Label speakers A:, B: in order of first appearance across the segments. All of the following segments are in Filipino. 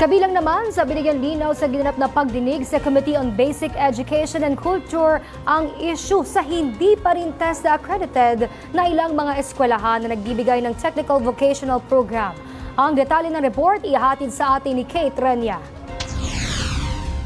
A: Kabilang naman sa binigyan linaw sa ginanap na pagdinig sa Committee on Basic Education and Culture ang issue sa hindi pa rin TESDA accredited na ilang mga eskwelahan na nagbibigay ng technical vocational program. Ang detalye ng report ihahatid sa atin ni Kate Renya.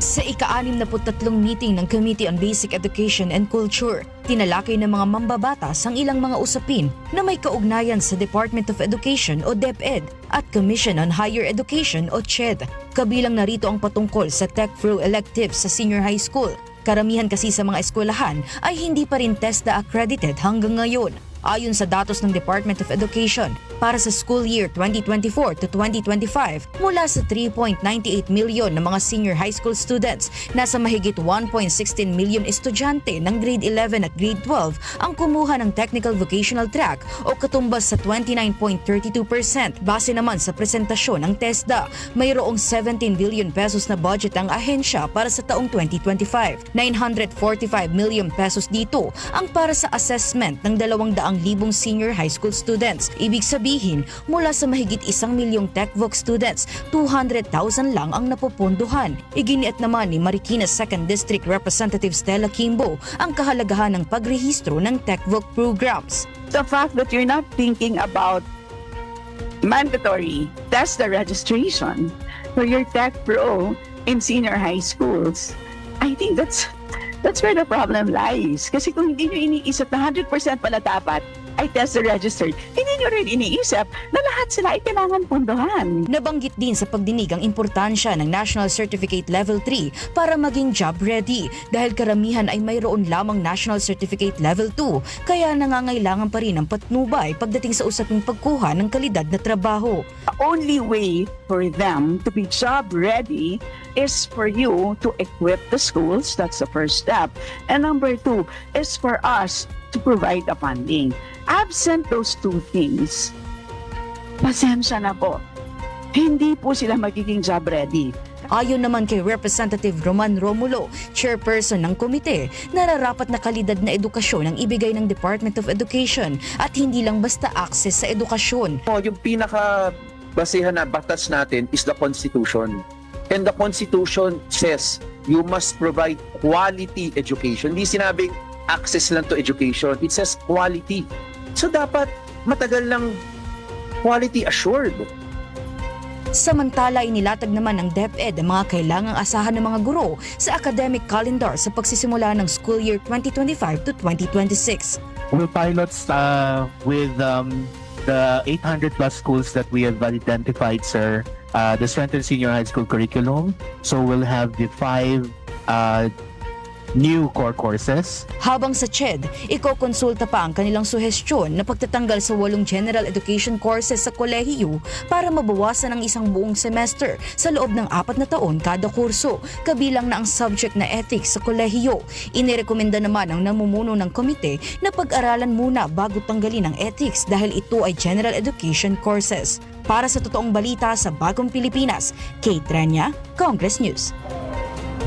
B: Sa ika-63 meeting ng Committee on Basic Education and Culture, tinalakay ng mga mambabatas ang ilang mga usapin na may kaugnayan sa Department of Education o DepEd at Commission on Higher Education o CHED. Kabilang narito ang patungkol sa Tech Pro electives sa senior high school. Karamihan kasi sa mga eskwelahan ay hindi pa rin TESDA accredited hanggang ngayon. Ayon sa datos ng Department of Education, para sa school year 2024 to 2025, mula sa 3.98 million na mga senior high school students, nasa mahigit 1.16 million estudyante ng grade 11 at grade 12 ang kumuha ng technical vocational track o katumbas sa 29.32%. Base naman sa presentasyon ng TESDA, mayroong 17 billion pesos na budget ang ahensya para sa taong 2025. 945 million pesos dito ang para sa assessment ng 200,000 senior high school students. Ibig sabihin, mula sa mahigit 1 milyong TechVoc students, 200,000 lang ang napupunduhan. Iginiit naman ni Marikina 2nd District Representative Stella Kimbo ang kahalagahan ng pagrehistro ng TechVoc programs.
C: The fact that you're not thinking about mandatory TESDA registration for your Tech Pro in senior high schools, I think that's where the problem lies. Kasi kung hindi nyo iniisip na 100% pala dapat ay TESDA registered, hindi nyo rin iniisip na lahat sila ay kailangan punduhan.
B: Nabanggit din sa pagdinig ang importansya ng National Certificate Level 3 para maging job ready dahil karamihan ay mayroon lamang National Certificate Level 2 kaya nangangailangan pa rin ng patnubay pagdating sa usaping pagkuha ng kalidad na trabaho.
C: The only way for them to be job ready is for you to equip the schools. That's the first step. And number 2 is for us to provide the funding. Absent those two things, pasensya na po, hindi po sila magiging job ready.
B: Ayon naman kay Representative Roman Romulo, chairperson ng komite, nararapat na kalidad na edukasyon ang ibigay ng Department of Education at hindi lang basta access sa edukasyon.
D: Yung pinaka-basehan na batas natin is the Constitution. And the Constitution says you must provide quality education. Hindi sinabing access lang to education. It says quality. So dapat matagal lang quality assured.
B: Samantala, inilatag naman ng DepEd ang mga kailangang asahan ng mga guro sa academic calendar sa pagsisimula ng school year 2025 to 2026.
E: We'll pilots with the 800 plus schools that we have identified, sir. The Strengthened Senior High School Curriculum. So we'll have the 5 new core courses.
B: Habang sa CHED, ikokonsulta pa ang kanilang suhestyon na pagtatanggal sa 8 general education courses sa kolehiyo para mabawasan ang isang buong semester sa loob ng 4 na taon kada kurso, kabilang na ang subject na ethics sa kolehiyo. Inirekomenda naman ang namumuno ng komite na pag-aralan muna bago tanggalin ang ethics dahil ito ay general education courses. Para sa totoong balita sa Bagong Pilipinas, Kate Renya, Congress News.